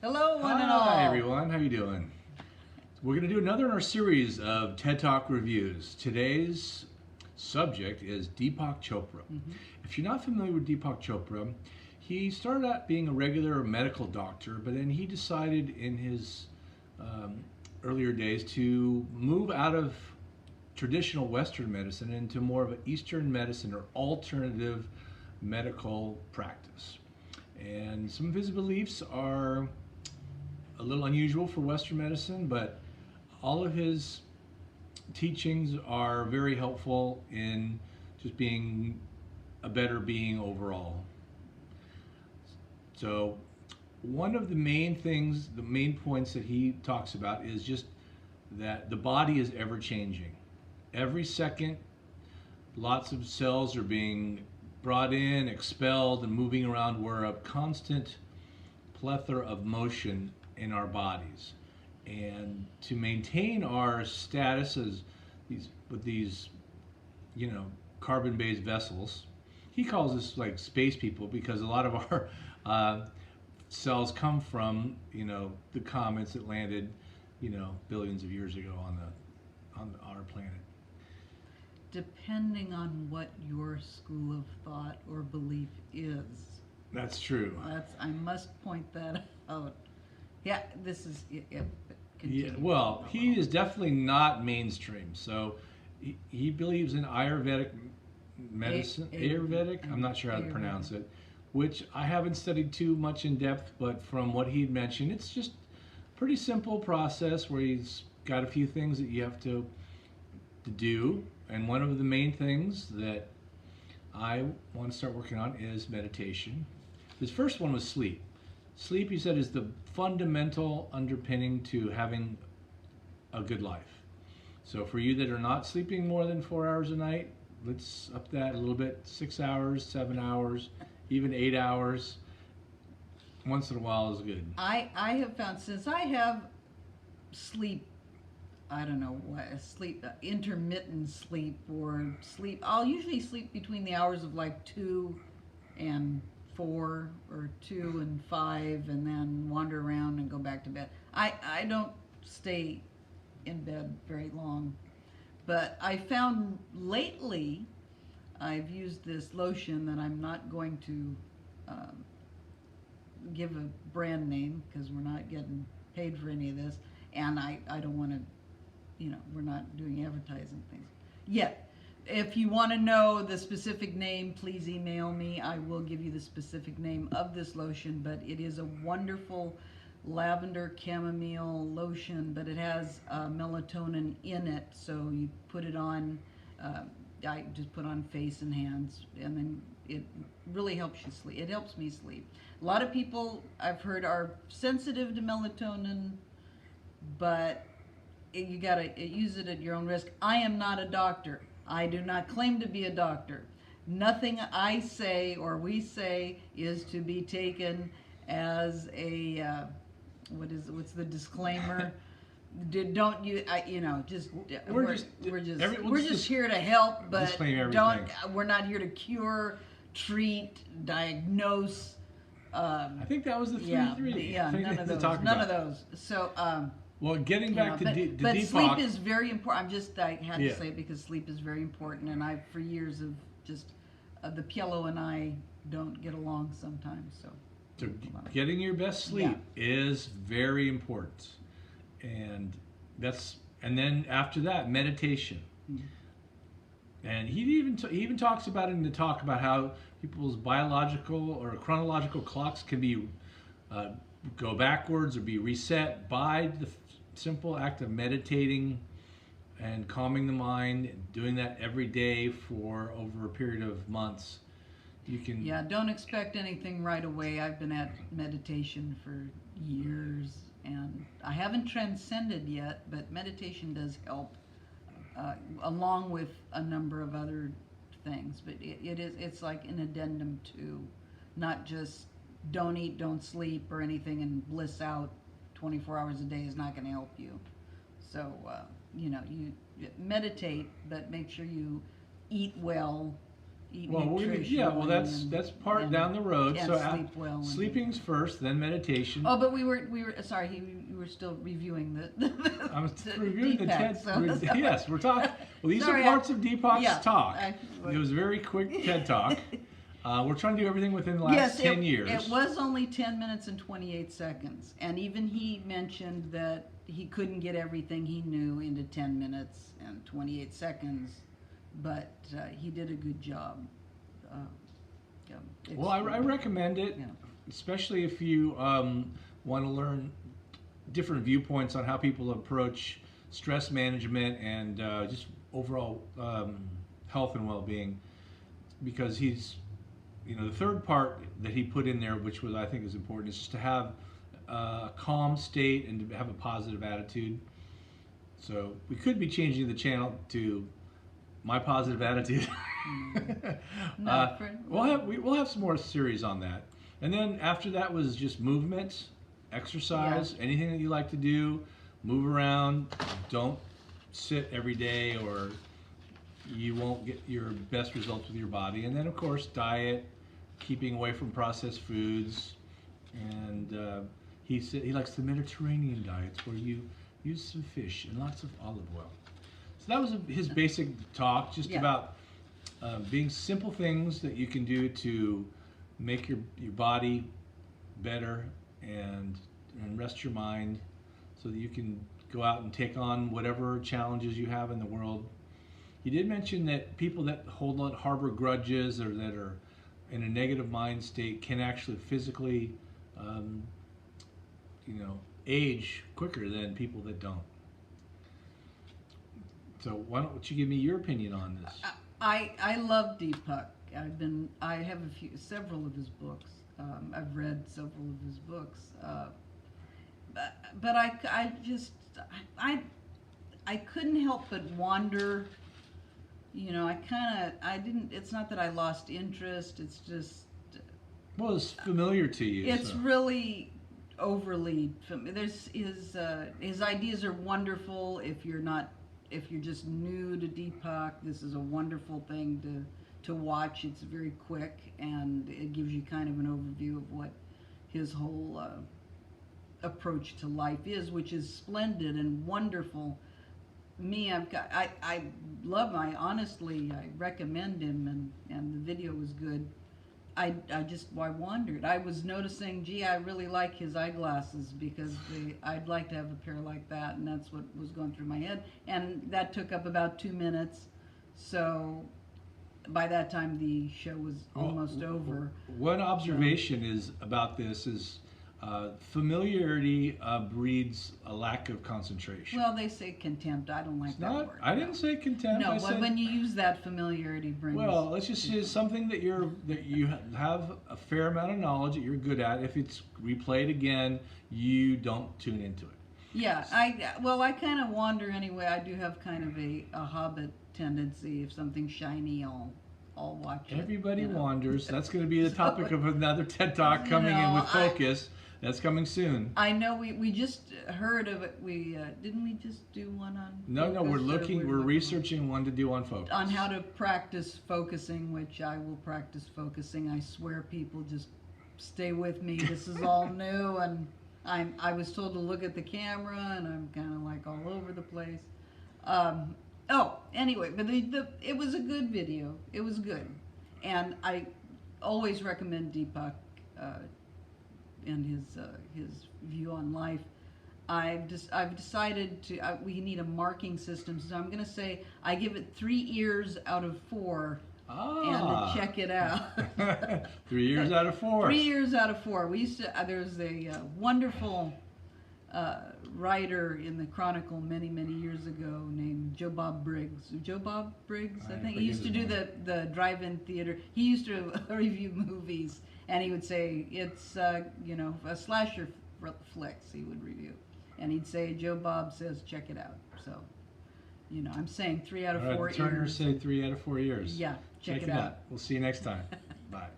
Hello, one and all. Hi everyone, how you doing? We're going to do another in our series of TED Talk reviews. Today's subject is Deepak Chopra. If you're not familiar with Deepak Chopra, he started out being a regular medical doctor, but then he decided in his earlier days to move out of traditional Western medicine into more of an Eastern medicine or alternative medical practice. And some of his beliefs are a little unusual for Western medicine, but all of his teachings are very helpful in just being a better being overall. So, one of the main things, the main points that he talks about is just that the body is ever changing. Every second, lots of cells are being brought in, expelled, and moving around. We're a constant plethora of motion in our bodies, and to maintain our status as these carbon-based vessels, he calls us like space people because a lot of our cells come from the comets that landed billions of years ago on our planet. Depending on what your school of thought or belief is, That's true. I must point that out. Yeah, this is it. Yeah, Continue. well, he is definitely not mainstream. So he believes in Ayurvedic medicine. Ayurvedic? I'm not sure how to pronounce it, which I haven't studied too much in depth, but from what he'd mentioned, it's just a pretty simple process where he's got a few things that you have to do. And one of the main things that I want to start working on is meditation. His first one was sleep. Sleep, he said, is the fundamental underpinning to having a good life. So for you that are not sleeping more than 4 hours a night, let's up that a little bit. 6 hours, 7 hours, even 8 hours. Once in a while is good. I have found, since I have sleep, I don't know what sleep, intermittent sleep or sleep. I'll usually sleep between the hours of like 2 and 4 or 2 and 5, and then wander around and go back to bed. I don't stay in bed very long, but I found lately I've used this lotion that I'm not going to give a brand name because we're not getting paid for any of this, and I don't want to, we're not doing advertising things yet. If you want to know the specific name, please email me. I will give you the specific name of this lotion, but it is a wonderful lavender chamomile lotion, but it has melatonin in it, so you put it on, I just put on face and hands, and then it really helps you sleep. It helps me sleep. A lot of people I've heard are sensitive to melatonin, but you gotta use it at your own risk. I am not a doctor. I do not claim to be a doctor. Nothing I say or we say is to be taken as a what's the disclaimer? Don't you? Just we're just here to help, but don't. We're not here to cure, treat, diagnose. I think that was the three. Yeah, none of those. None of those. So. Well, getting back to Deepak. But sleep is very important. I had to say it because sleep is very important, and I for years of just the Pielo and I don't get along sometimes. So getting your best sleep is very important, and then after that, meditation. And he even talks about it in the talk about how people's biological or chronological clocks can be go backwards or be reset by the simple act of meditating and calming the mind, doing that every day for over a period of months. You can don't expect anything right away. I've been at meditation for years, and I haven't transcended yet, but meditation does help, along with a number of other things. But it's like an addendum to, not just don't eat, don't sleep, or anything, and bliss out 24 hours a day is not going to help you. So, you meditate, but make sure you eat well, eat Well, nutrition. that's part down the road. And So sleep well. And sleeping's first, then meditation. Oh, but we were sorry. You were still reviewing the I'm reviewing the TED. so. Yes, we're talking. Well, these Sorry, are parts of Deepak's yeah, talk. It was a very quick TED talk. We're trying to do everything within the last 10 years. It was only 10 minutes and 28 seconds, and even he mentioned that he couldn't get everything he knew into 10 minutes and 28 seconds, but he did a good job. Well, I recommend it, especially if you want to learn different viewpoints on how people approach stress management and just overall health and well-being. Because he's, the third part that he put in there, which I think is important, is just to have a calm state and to have a positive attitude. So we could be changing the channel to My Positive Attitude. We'll have some more series on that, and then after that was just movement, exercise, anything that you like to do, move around. Don't sit every day, or you won't get your best results with your body. And then of course diet, keeping away from processed foods, and he said he likes the Mediterranean diets where you use some fish and lots of olive oil. So that was his basic talk, just about being simple things that you can do to make your body better and rest your mind so that you can go out and take on whatever challenges you have in the world. He did mention that people that harbor grudges or that are in a negative mind state can actually physically age quicker than people that don't. So why don't you give me your opinion on this? I love Deepak. I have several of his books. I've read several of his books. But I couldn't help but wonder. It's not that I lost interest. It's just. Well, it's familiar to you. It's really overly familiar. His ideas are wonderful. If you're just new to Deepak, this is a wonderful thing to watch. It's very quick, and it gives you kind of an overview of what his whole approach to life is, which is splendid and wonderful. I recommend him, and the video was good. I wondered. I was noticing, I really like his eyeglasses because I'd like to have a pair like that, and that's what was going through my head. And that took up about 2 minutes, so by that time the show was almost over. One observation is about this is familiarity breeds a lack of concentration. Well, they say contempt. I don't like that word. I didn't say contempt. No, but when you use that, familiarity brings. Well, let's just say something that you have a fair amount of knowledge that you're good at. If it's replayed again, you don't tune into it. Yeah, I kind of wander anyway. I do have kind of a hobbit tendency. If something's shiny, I'll watch it. Everybody wanders. That's going to be the topic of another TED Talk coming in with Focus. That's coming soon. I know we just heard of it. Didn't we just do one on No, Focus, we're researching one to do on Focus. On how to practice focusing, which I will practice focusing. I swear, people, just stay with me. This is all new, and I was told to look at the camera, and I'm kind of like all over the place. Anyway, but it was a good video. It was good, and I always recommend Deepak and his view on life. I've decided we need a marking system, so I'm going to say I give it 3 ears out of 4, and to check it out. 3 years out of 4. 3 years out of 4. We used to. There's a wonderful writer in the Chronicle many years ago named Joe Bob Briggs. Joe Bob Briggs, I think. He used to do the drive-in theater. He used to review movies, and he would say it's a slasher flicks he would review, and he'd say Joe Bob says check it out. So, I'm saying 3 out of 4 ears. Turner say 3 out of 4 years. Yeah, check it out. We'll see you next time. Bye.